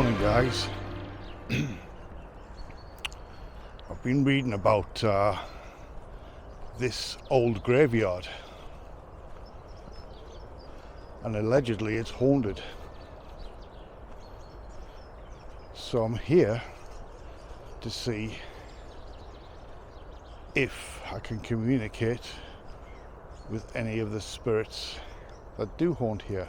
Morning, guys. I've been reading about this old graveyard, and allegedly it's haunted. So I'm here to see if I can communicate with any of the spirits that do haunt here.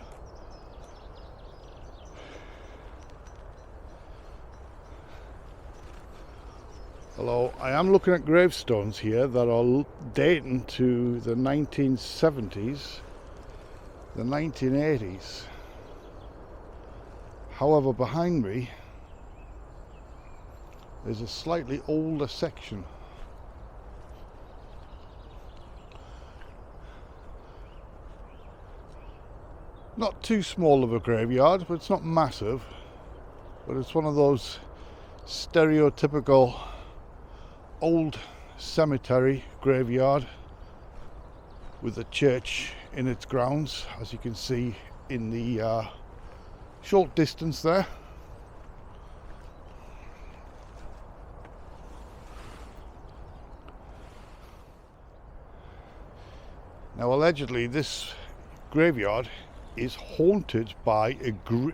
Although I am looking at gravestones here that are dating to the 1970s, the 1980s. However, behind me there's a slightly older section. Not too small of a graveyard, but it's not massive. But it's one of those stereotypical old cemetery graveyard with a church in its grounds, as you can see in the short distance there. Now, allegedly this graveyard is haunted by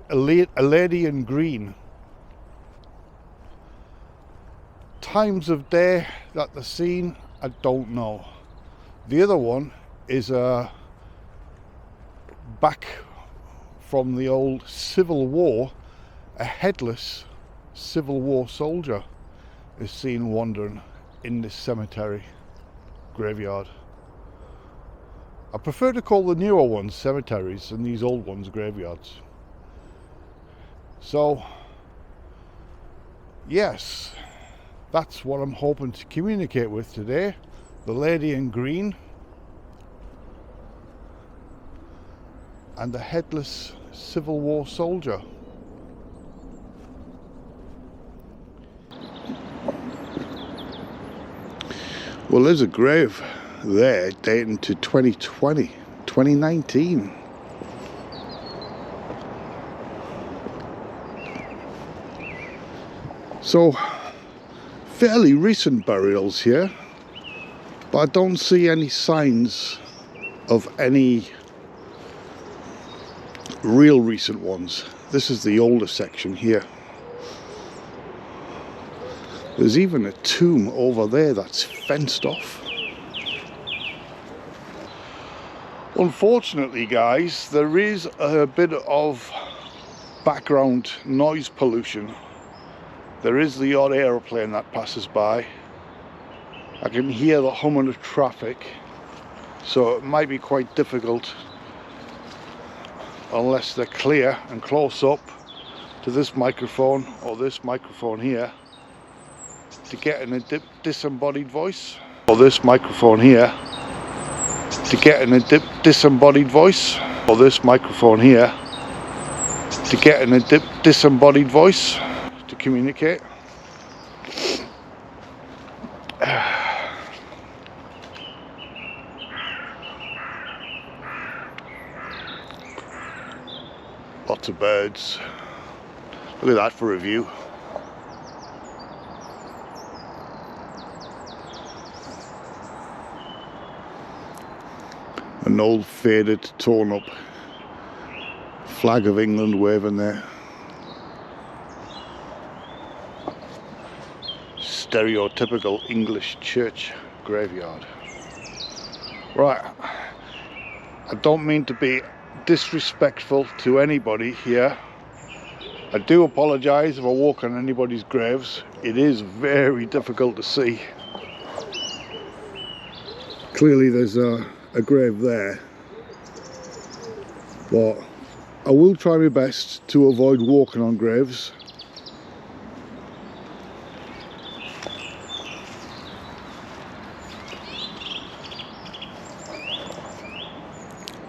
a lady in green. Times of day that they're seen, I don't know. The other one is back from the old Civil War. A headless Civil War soldier is seen wandering in this cemetery graveyard. I prefer to call the newer ones cemeteries and these old ones graveyards. So yes, that's what I'm hoping to communicate with today. The lady in green and the headless Civil War soldier. Well, there's a grave there dating to 2019. So fairly recent burials here, but I don't see any signs of any real recent ones. This is the older section here. There's even a tomb over there that's fenced off. Unfortunately, guys, there is a bit of background noise pollution. There is the odd aeroplane that passes by. I can hear the humming of traffic, so it might be quite difficult, unless they're clear and close up to this microphone or this microphone here, to get in a disembodied voice. Or this microphone here, to get in a disembodied voice. Or this microphone here, to get in a disembodied voice. To communicate. Lots of birds. Look at that for a view. An old faded, torn up flag of England waving there. Stereotypical English church graveyard. Right, I don't mean to be disrespectful to anybody here. I do apologise if I walk on anybody's graves. It is very difficult to see. Clearly there's a grave there, but I will try my best to avoid walking on graves.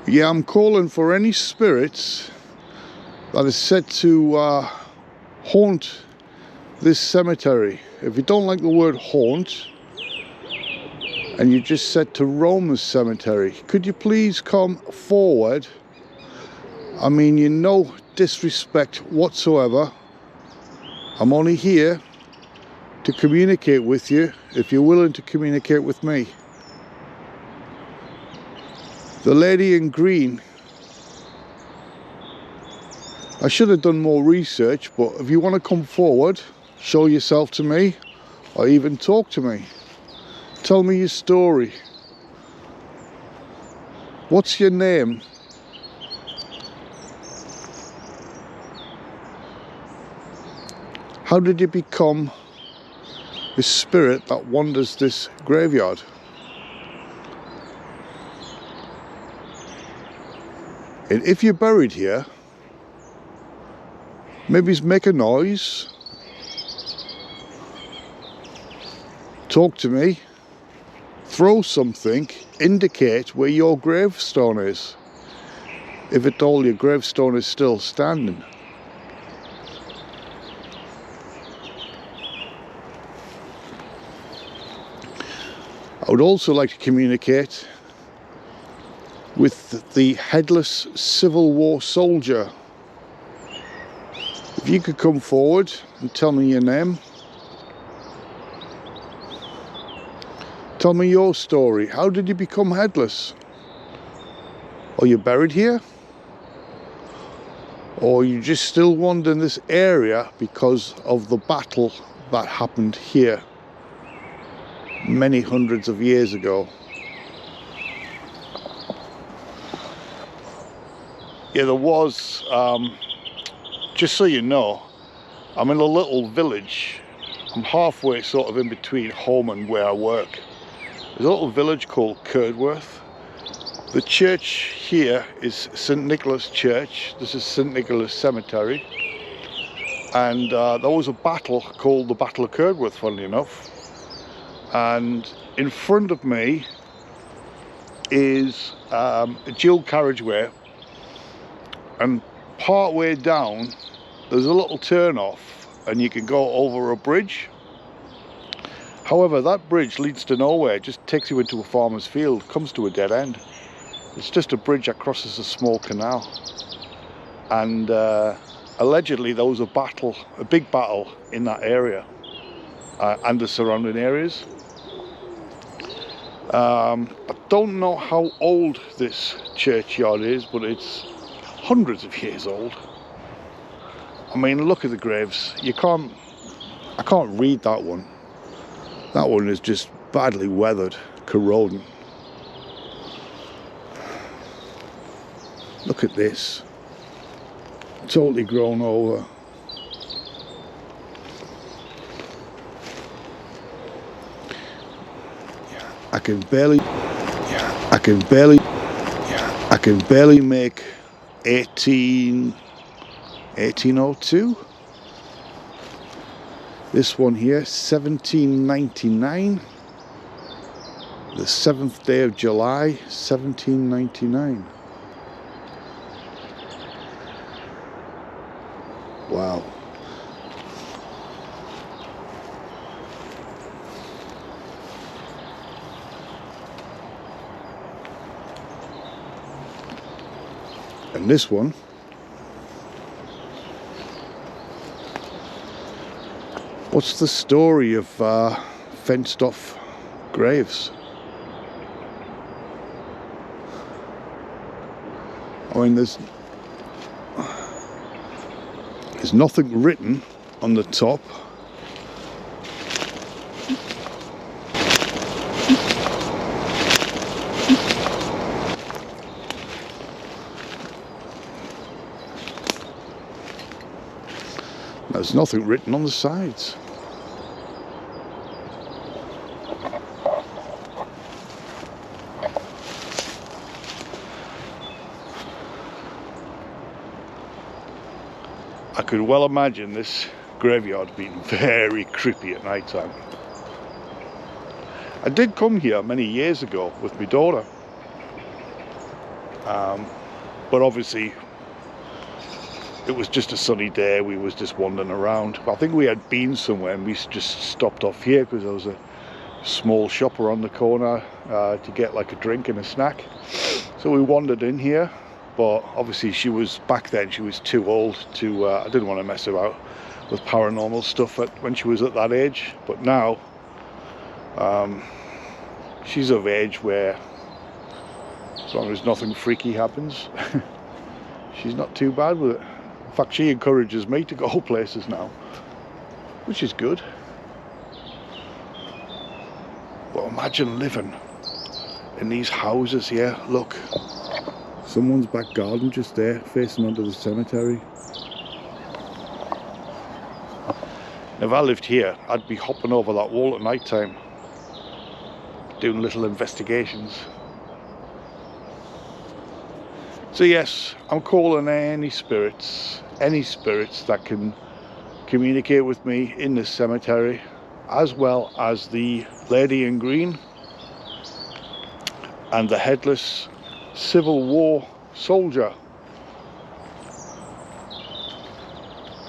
Yeah, I'm calling for any spirits that is said to haunt this cemetery. If you don't like the word haunt and you just said to roam this cemetery, could you please come forward? I mean, you no disrespect whatsoever I'm only here to communicate with you if you're willing to communicate with me. The lady in green, I should have done more research, but if you want to come forward, show yourself to me, or even talk to me, tell me your story. What's your name? How did you become the spirit that wanders this graveyard? And if you're buried here, maybe make a noise, talk to me, throw something, indicate where your gravestone is, if at all your gravestone is still standing. I would also like to communicate with the headless Civil War soldier. If you could come forward and tell me your name, tell me your story. How did you become headless? Are you buried here? Or you just still wander in this area because of the battle that happened here many hundreds of years ago? Yeah, there was, just so you know, I'm in a little village. I'm halfway sort of in between home and where I work. There's a little village called Curdworth. The church here is St Nicholas Church. This is St Nicholas Cemetery. And there was a battle called the Battle of Curdworth, funnily enough. And in front of me is a dual carriageway, and part way down there's a little turn off and you can go over a bridge. However, that bridge leads to nowhere. It just takes you into a farmer's field, comes to a dead end. It's just a bridge that crosses a small canal. And allegedly there was a big battle in that area and the surrounding areas. I don't know how old this churchyard is, but it's hundreds of years old. I mean, look at the graves. I can't read that one. That one is just badly weathered, corroding. Look at this. Totally grown over. I can barely make 1802. This one here, 1799. The 7th day of July, 1799. Wow. And this one, what's the story of fenced off graves? I mean, there's nothing written on the top. There's nothing written on the sides. I could well imagine this graveyard being very creepy at night time. I did come here many years ago with my daughter, but obviously it was just a sunny day. We was just wandering around. I think we had been somewhere and we just stopped off here because there was a small shop around the corner to get like a drink and a snack. So we wandered in here, but obviously back then she was too old to, I didn't want to mess her with paranormal stuff when she was at that age, but now she's of age where, as long as nothing freaky happens, she's not too bad with it. In fact, she encourages me to go places now, which is good. But imagine living in these houses here. Look, someone's back garden just there, facing onto the cemetery. If I lived here, I'd be hopping over that wall at night time, doing little investigations. So yes, I'm calling any spirits that can communicate with me in this cemetery, as well as the lady in green and the headless Civil War soldier.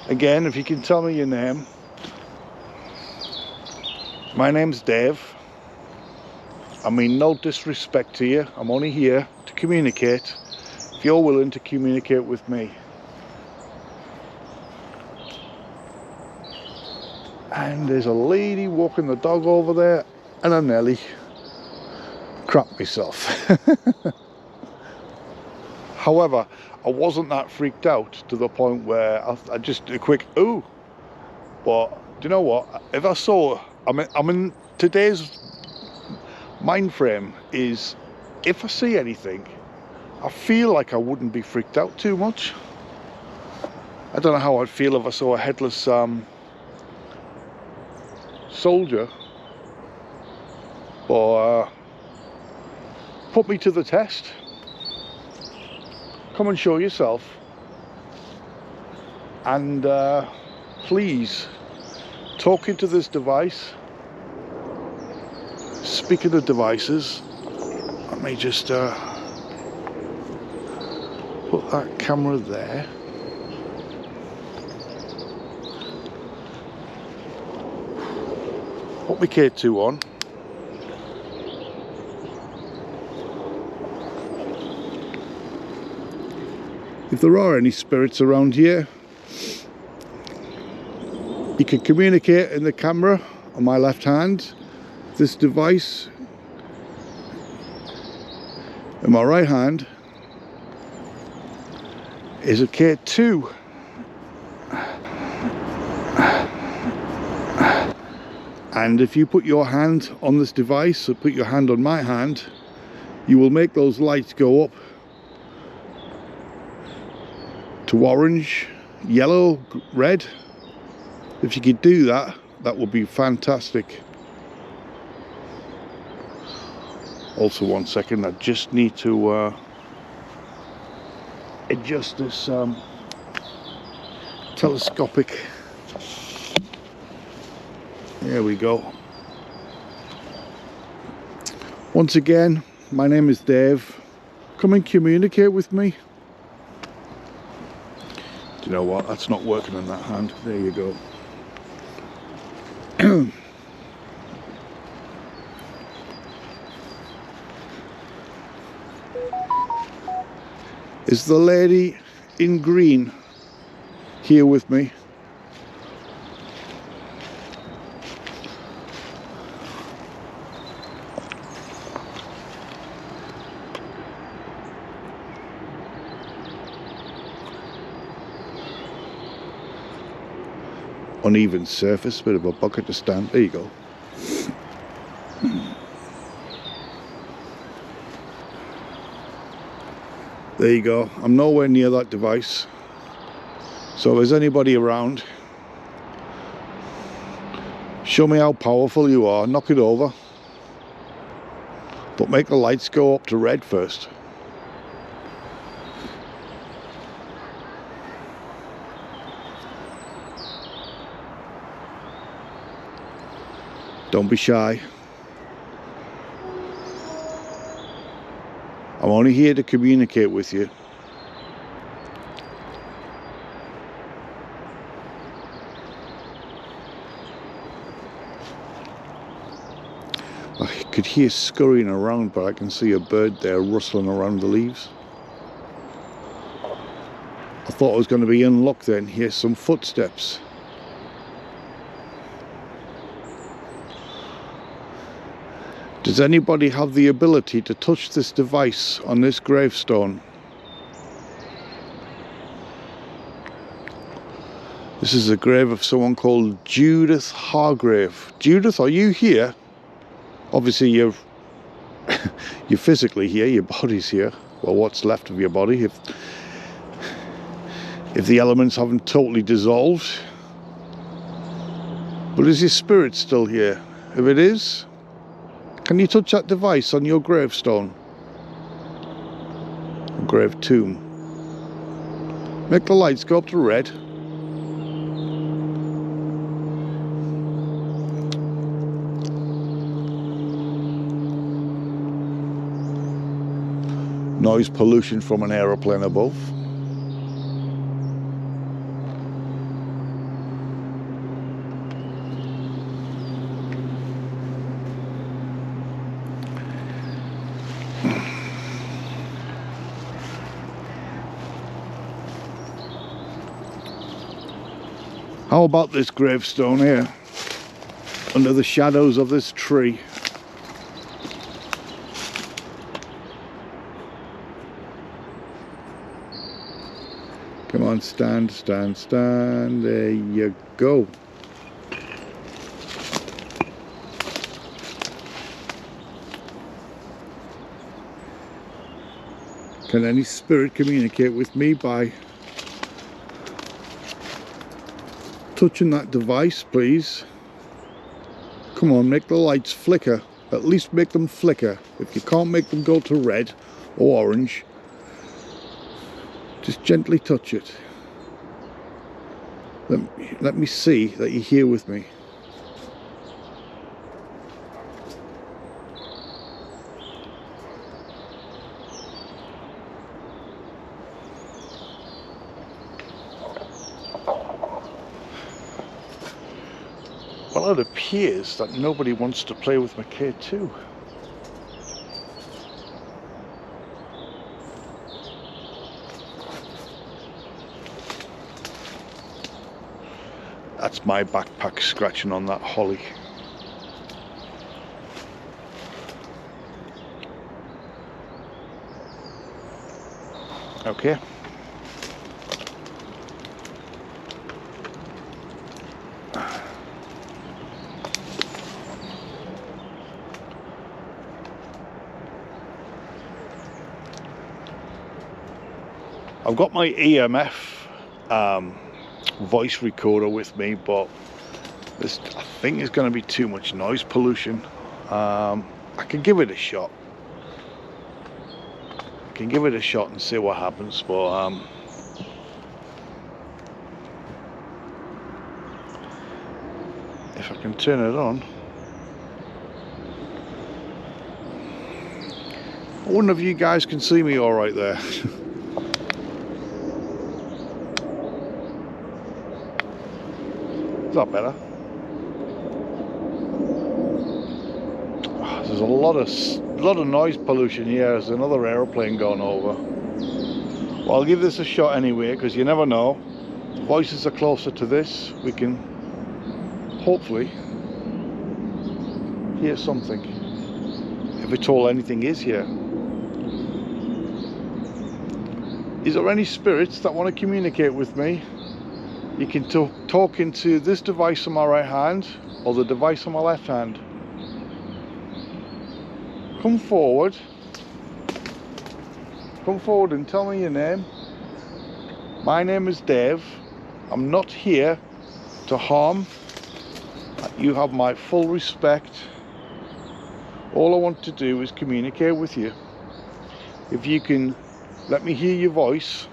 Again, if you can tell me your name. My name's Dave. I mean no disrespect to you, I'm only here to communicate if you're willing to communicate with me. And there's a lady walking the dog over there, and I nearly crap myself. However, I wasn't that freaked out to the point where I just a quick ooh. But do you know what? If I saw, I'm in today's mind frame is, if I see anything, I feel like I wouldn't be freaked out too much. I don't know how I'd feel if I saw a headless soldier, but put me to the test. Come and show yourself, and please talk into this device. Speaking of devices, let me just put that camera there. Put my K2 on. If there are any spirits around here, you can communicate in the camera on my left hand. This device in my right hand is a K2. And if you put your hand on this device, or put your hand on my hand, you will make those lights go up to orange, yellow, red. If you could do that, that would be fantastic. Also, 1 second, I just need to adjust this telescopic. There we go. Once again, my name is Dave. Come and communicate with me. Do you know what? That's not working in that hand. There you go. Is the lady in green here with me? Uneven surface, bit of a bucket to stand. There you go. There you go. I'm nowhere near that device. So if there's anybody around, show me how powerful you are. Knock it over. But make the lights go up to red first. Don't be shy. I'm only here to communicate with you. I could hear scurrying around, but I can see a bird there rustling around the leaves. I thought I was going to be in luck then. Here's some footsteps. Does anybody have the ability to touch this device on this gravestone? This is the grave of someone called Judith Hargrave. Judith, are you here? Obviously you're physically here, your body's here. Well, what's left of your body if the elements haven't totally dissolved. But is your spirit still here? If it is, can you touch that device on your gravestone? Grave tomb. Make the lights go up to red. Noise pollution from an aeroplane above. How about this gravestone here, under the shadows of this tree? Come on, stand, stand, stand. There you go. Can any spirit communicate with me by touching that device, please? Come on, make the lights flicker. At least make them flicker. If you can't make them go to red or orange, just gently touch it. Let me see that you're here with me. Well, it appears that nobody wants to play with my K2. That's my backpack scratching on that holly. Okay. I've got my EMF voice recorder with me, but this, I think, is going to be too much noise pollution. I can give it a shot. And see what happens, but if I can turn it on, I wonder if you guys can see me all right there. Is that better? There's a lot of noise pollution here. There's another aeroplane going over. Well, I'll give this a shot anyway, because you never know. The voices are closer to this. We can hopefully hear something, if at all anything is here. Is there any spirits that want to communicate with me? You can talk into this device on my right hand or the device on my left hand. Come forward and tell me your name. My name is Dave. I'm not here to harm. You have my full respect. All I want to do is communicate with you. If you can let me hear your voice.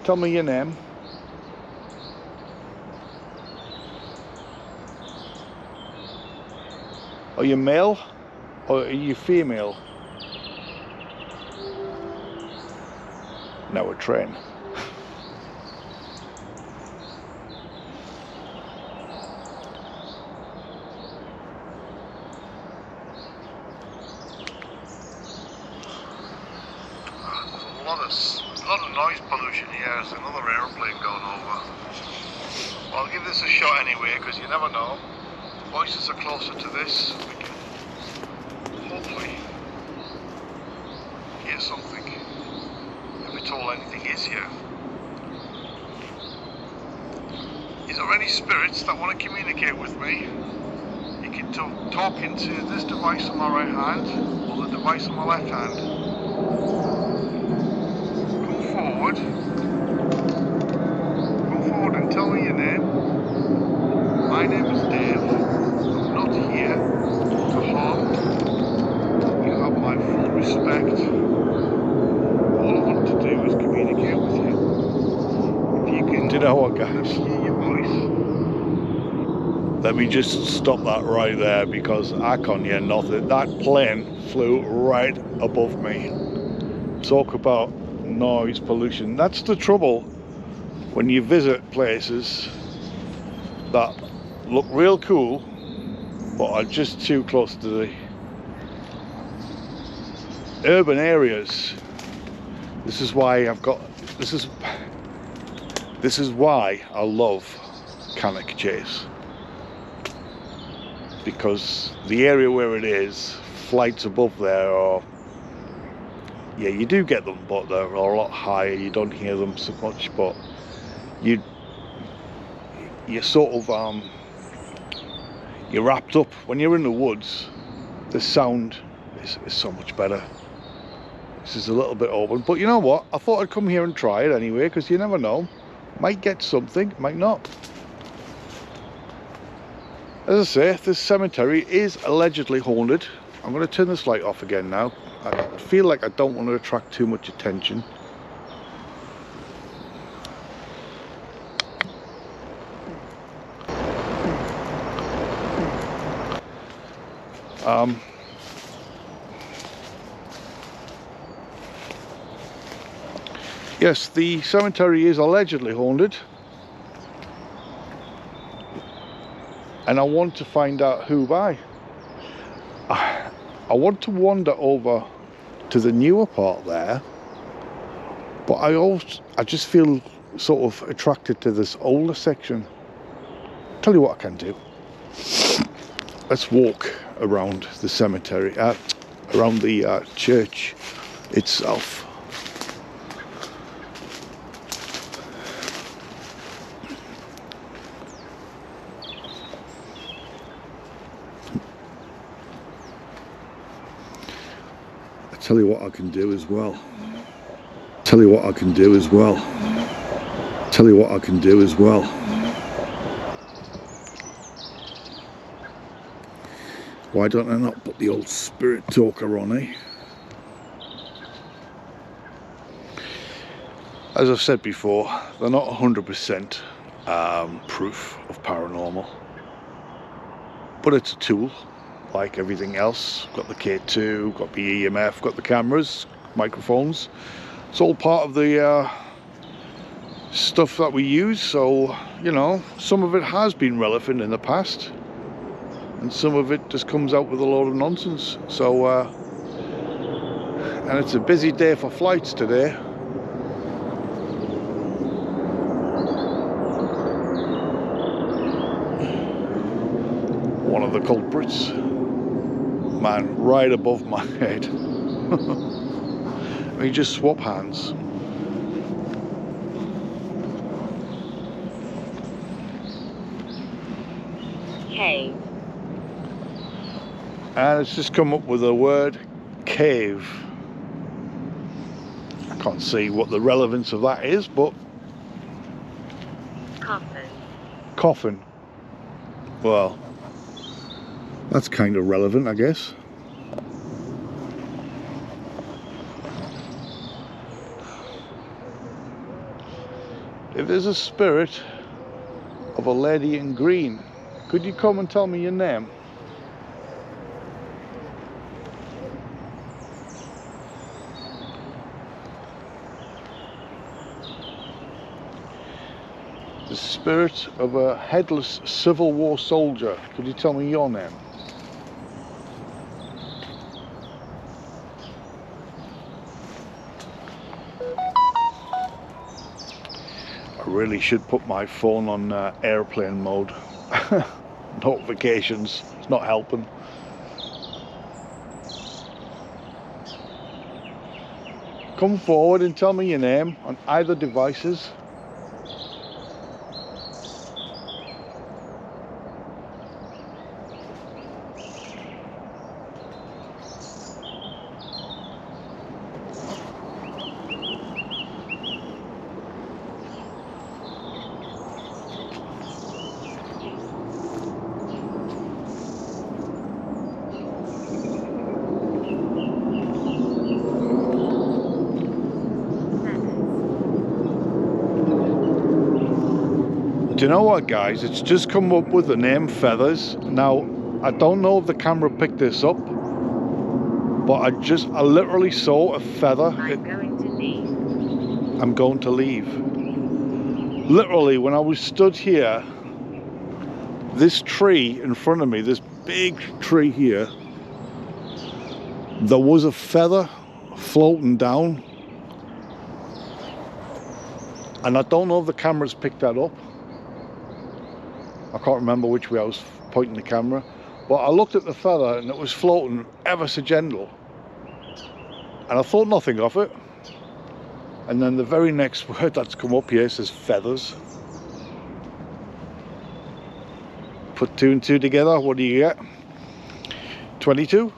Tell me your name. Are you male or are you female? Now a train. a lot of noise pollution here. There's another aeroplane going over. Well, I'll give this a shot anyway, because you never know. Voices are closer to this. We can hopefully hear something. If it's all anything is here. Is there any spirits that want to communicate with me? You can talk into this device on my right hand or the device on my left hand. Come forward. Come forward and tell me your name. My name is Dave. I'm not here to harm. You have my full respect. All I want to do is communicate with you. If you can, do you know what, guys? Hear your voice. Let me just stop that right there, because I can't hear nothing. That plane flew right above me. Talk about noise pollution. That's the trouble when you visit places that look real cool but are just too close to the urban areas. This is why this is why I love Cannock Chase, because the area where it is, flights above there are, yeah, you do get them, but they're a lot higher. You don't hear them so much, but you sort of you're wrapped up. When you're in the woods, the sound is so much better. This is a little bit open, but you know what? I thought I'd come here and try it anyway, because you never know. Might get something, might not. As I say, this cemetery is allegedly haunted. I'm going to turn this light off again now. I feel like I don't want to attract too much attention. Yes, the cemetery is allegedly haunted, and I want to find out who by. I want to wander over to the newer part there, but I just feel sort of attracted to this older section. Tell you what I can do. Let's walk around the cemetery, around the church itself. Tell you what I can do as well. Tell you what I can do as well. Tell you what I can do as well. Why don't I not put the old spirit talker on, eh? As I've said before, they're not 100% proof of paranormal, but it's a tool. Like everything else, got the K2, got the EMF, got the cameras, microphones. It's all part of the stuff that we use. So, you know, some of it has been relevant in the past, and some of it just comes out with a load of nonsense. So, and it's a busy day for flights today. One of the culprits. Man, right above my head. We just swap hands. Cave. And it's just come up with the word cave. I can't see what the relevance of that is, but Coffin. Coffin. Well, that's kind of relevant, I guess. If there's a spirit of a lady in green, could you come and tell me your name? The spirit of a headless Civil War soldier, could you tell me your name? I really should put my phone on airplane mode. Notifications, it's not helping. Come forward and tell me your name on either devices. Do you know what, guys? It's just come up with the name Feathers. Now, I don't know if the camera picked this up, but I literally saw a feather. I'm going to leave. I'm going to leave. Literally, when I was stood here, this tree in front of me, this big tree here, there was a feather floating down. And I don't know if the camera's picked that up. I can't remember which way I was pointing the camera, but I looked at the feather and it was floating ever so gentle, and I thought nothing of it. And then the very next word that's come up here says feathers. Put 2 and 2 together, what do you get? 22.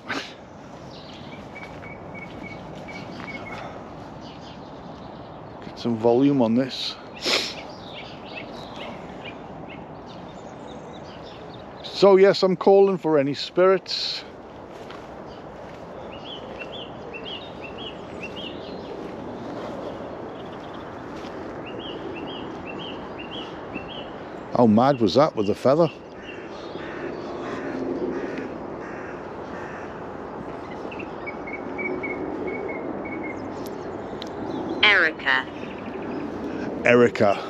Get some volume on this. So yes, I'm calling for any spirits. How mad was that with the feather? Erica. Erica.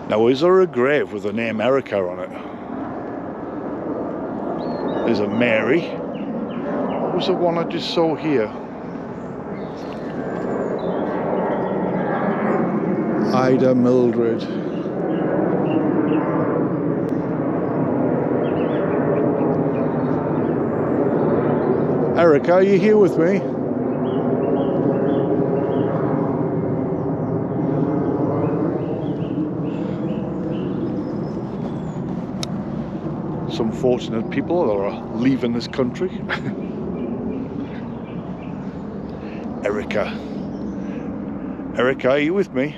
Now, is there a grave with the name Erica on it? There's a Mary. What was the one I just saw here? Ida, Mildred. Erica, are you here with me? Some fortunate people that are leaving this country. Erica. Erica, are you with me?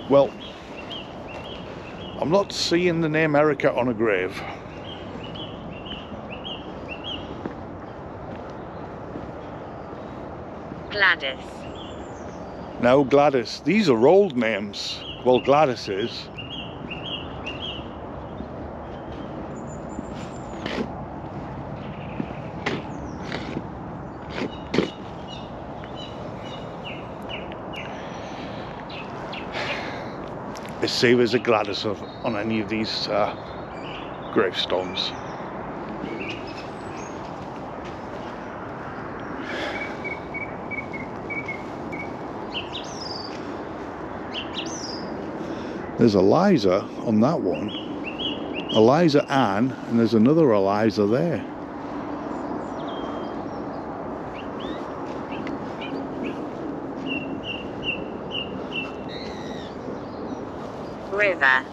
Well, I'm not seeing the name Erica on a grave. Gladys. No, Gladys. These are old names. Well, Gladys is. Let's see if there's a Gladys on any of these gravestones. There's Eliza on that one. Eliza Ann, and there's another Eliza there. River.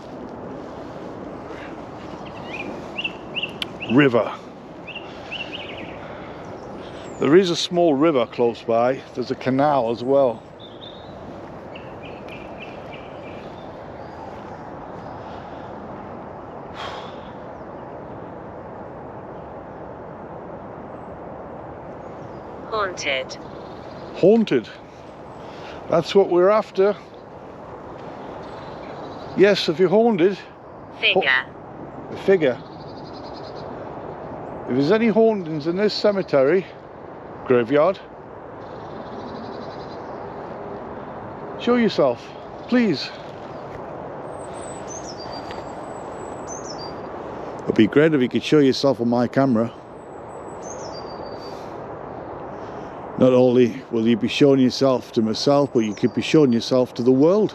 River. There is a small river close by. There's a canal as well. Haunted. Haunted. That's what we're after. Yes, if you're haunted. Figure. A figure. If there's any hauntings in this cemetery, graveyard, Show yourself, please. It'd be great if you could show yourself on my camera. Not only will you be showing yourself to myself, but you could be showing yourself to the world.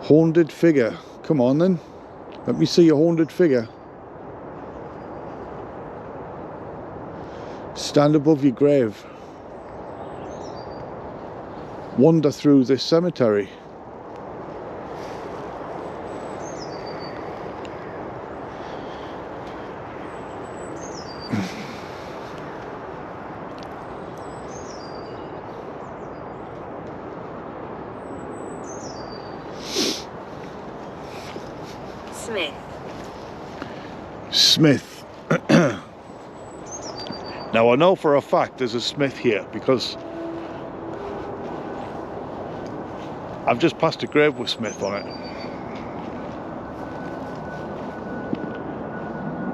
Haunted figure. Come on then. Let me see your haunted figure. Stand above your grave. Wander through this cemetery. Smith. Smith. Now I know for a fact there's a Smith here because I've just passed a grave with Smith on it.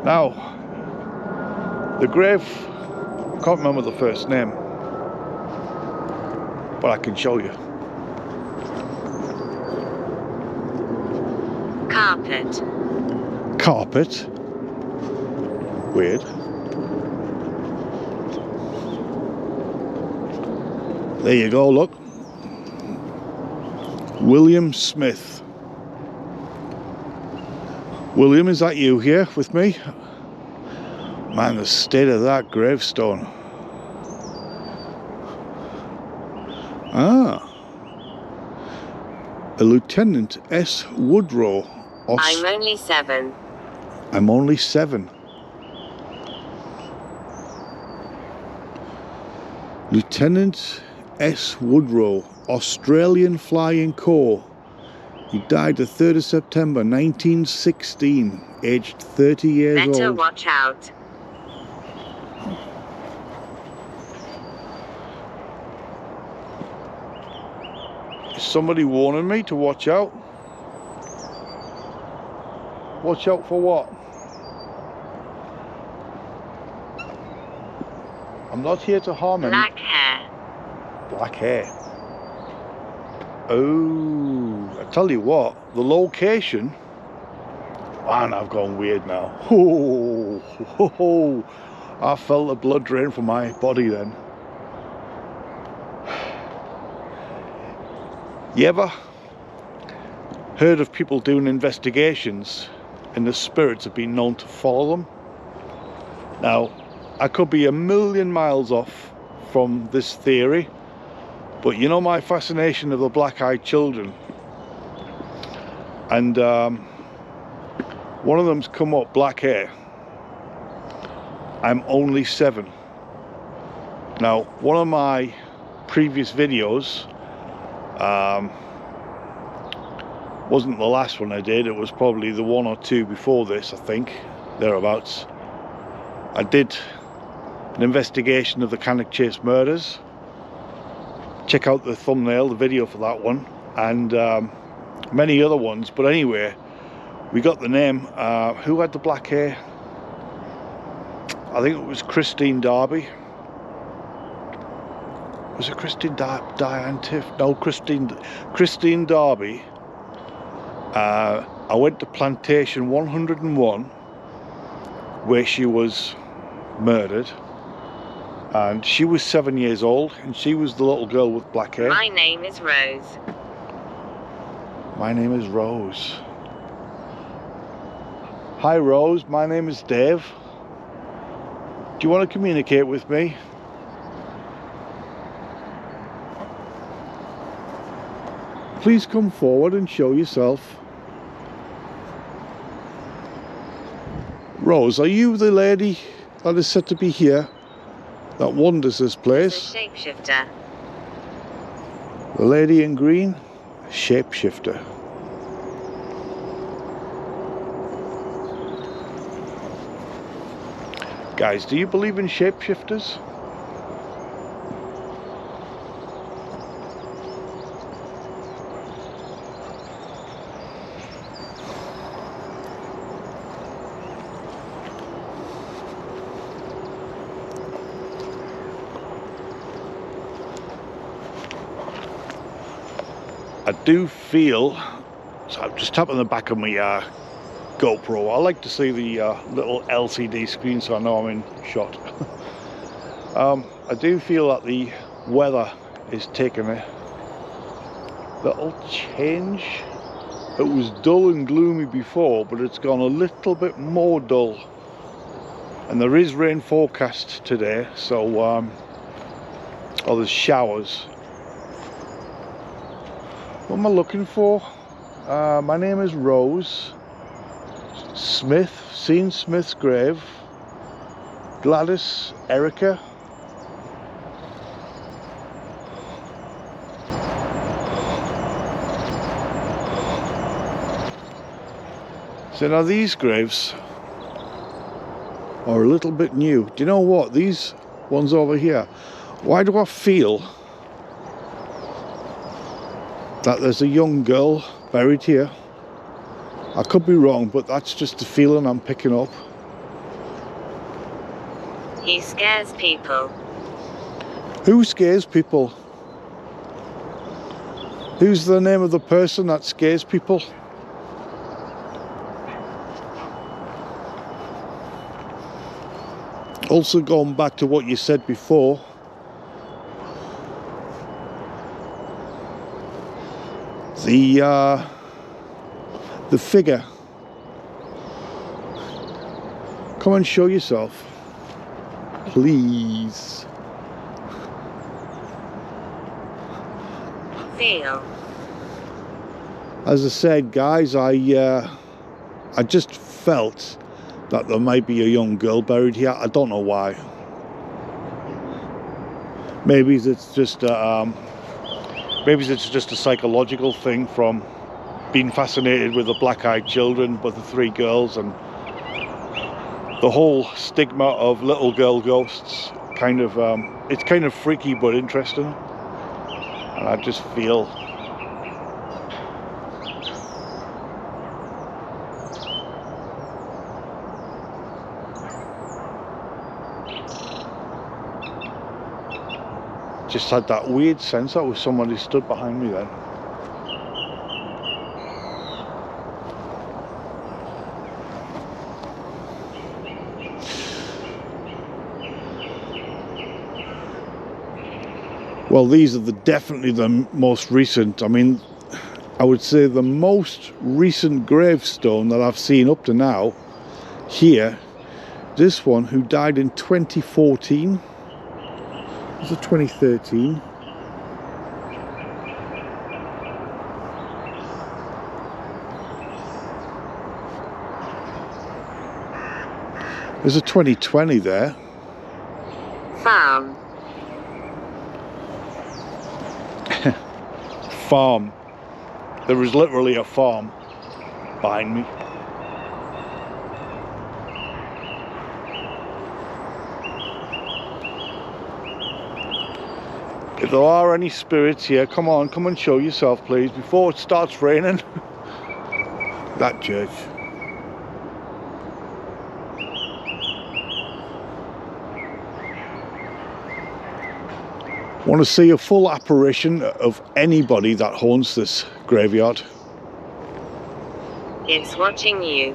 Now, the grave, I can't remember the first name, but I can show you. Carpet. Carpet. Weird. There you go, look. William Smith. William, is that you here with me? Man, the state of that gravestone. Ah. A Lieutenant S. Woodrow. I'm only 7. I'm only 7. Lieutenant S. Woodrow, Australian Flying Corps. He died the 3rd of September 1916, aged 30 years old. Better watch out. Is somebody warning me to watch out? Watch out for what? I'm not here to harm him. Black hair. Black hair. Oh, I tell you what, the location. Man, I've gone weird now. Oh, I felt the blood drain from my body then. You ever heard of people doing investigations and the spirits have been known to follow them? Now, I could be a million miles off from this theory, but you know my fascination of the black-eyed children, and one of them's come up, black hair. I'm only 7. Now, one of my previous videos wasn't the last one I did, it was probably the 1 or 2 before this, I think, thereabouts. I did an investigation of the Cannock Chase murders. Check out the thumbnail, the video for that one, and many other ones. But anyway, we got the name. Who had the black hair? I think it was Christine Darby. Was it Christine Diane Tiff? No, Christine Darby. I went to Plantation 101, where she was murdered, and she was 7 years old, and she was the little girl with black hair. My name is Rose. My name is Rose. Hi Rose, my name is Dave. Do you want to communicate with me? Please come forward and show yourself. Rose, are you the lady that is said to be here that wanders this place? The shapeshifter. The lady in green? Shapeshifter. Guys, do you believe in shapeshifters? do feel, so I'm just tapping the back of my GoPro. I like to see the little LCD screen so I know I'm in shot. I do feel that the weather is taking a little change. It was dull and gloomy before, but it's gone a little bit more dull. And there is rain forecast today, so oh, there's showers. What am I looking for? My name is Rose Smith, seen Smith's grave. Gladys, Erica. So now these graves are a little bit new. Do you know what? These ones over here, why do I feel that there's a young girl buried here? I could be wrong, but that's just the feeling I'm picking up. He scares people. Who scares people? Who's the name of the person that scares people? Also, going back to what you said before, the figure. Come and show yourself, please. Feel. As I said, guys, I just felt that there might be a young girl buried here. I don't know why. Maybe it's just a psychological thing from being fascinated with the black-eyed children, but the three girls, and the whole stigma of little girl ghosts. Kind of, it's kind of freaky but interesting, and I just feel. Just had that weird sense that was somebody stood behind me then. Well, these are definitely the most recent. I mean, I would say the most recent gravestone that I've seen up to now here. This one, who died in 2014. Was it 2013? There's a 2020 there. Farm. Farm. There is literally a farm behind me. If there are any spirits here, come on, come and show yourself, please, before it starts raining. That church. Want to see a full apparition of anybody that haunts this graveyard? It's watching you.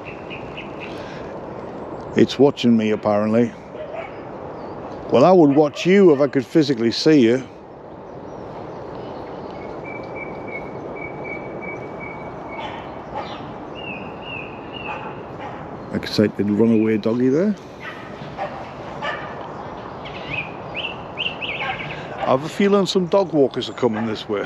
It's watching me, apparently. Well, I would watch you if I could physically see you. Excited runaway doggy there. I have a feeling some dog walkers are coming this way.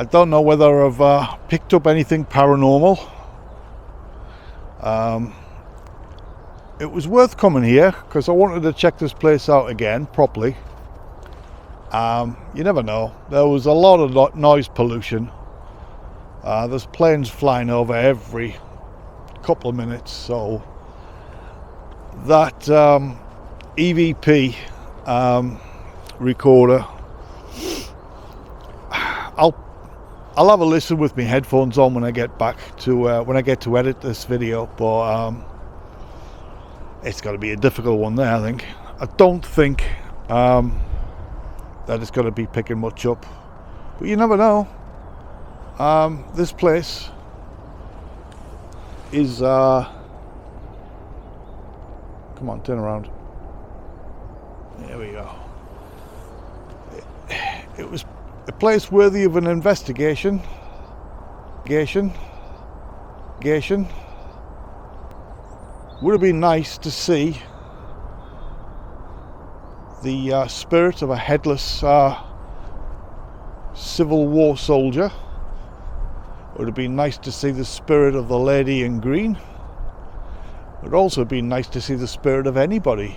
I don't know whether I've picked up anything paranormal. It was worth coming here because I wanted to check this place out again properly. You never know. There was a lot of noise pollution. There's planes flying over every couple of minutes, so that EVP recorder, I'll have a listen with my headphones on when I get back to when I get to edit this video, but it's got to be a difficult one there. I think. I don't think that it's going to be picking much up, but you never know. This place is come on, turn around. There we go. It was a place worthy of an investigation. Would have been nice to see the spirit of a headless Civil War soldier. It would have been nice to see the spirit of the lady in green. It would also have been nice to see the spirit of anybody.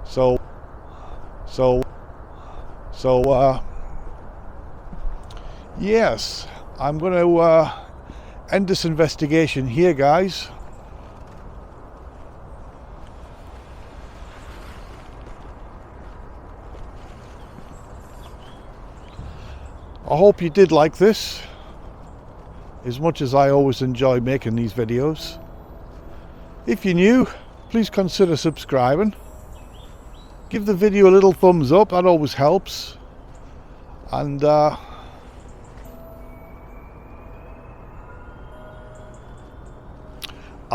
So yes, I'm going to end this investigation here, guys. I hope you did like this as much as I always enjoy making these videos. If you're new, please consider subscribing. Give the video a little thumbs up, that always helps. And I'll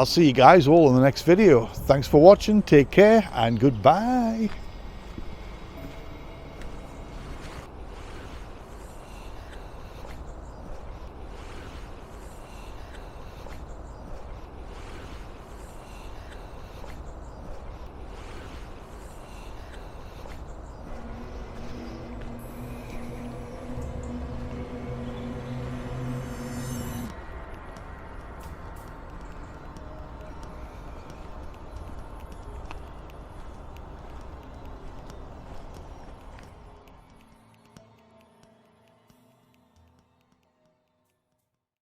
see you guys all in the next video. Thanks for watching, take care, and goodbye.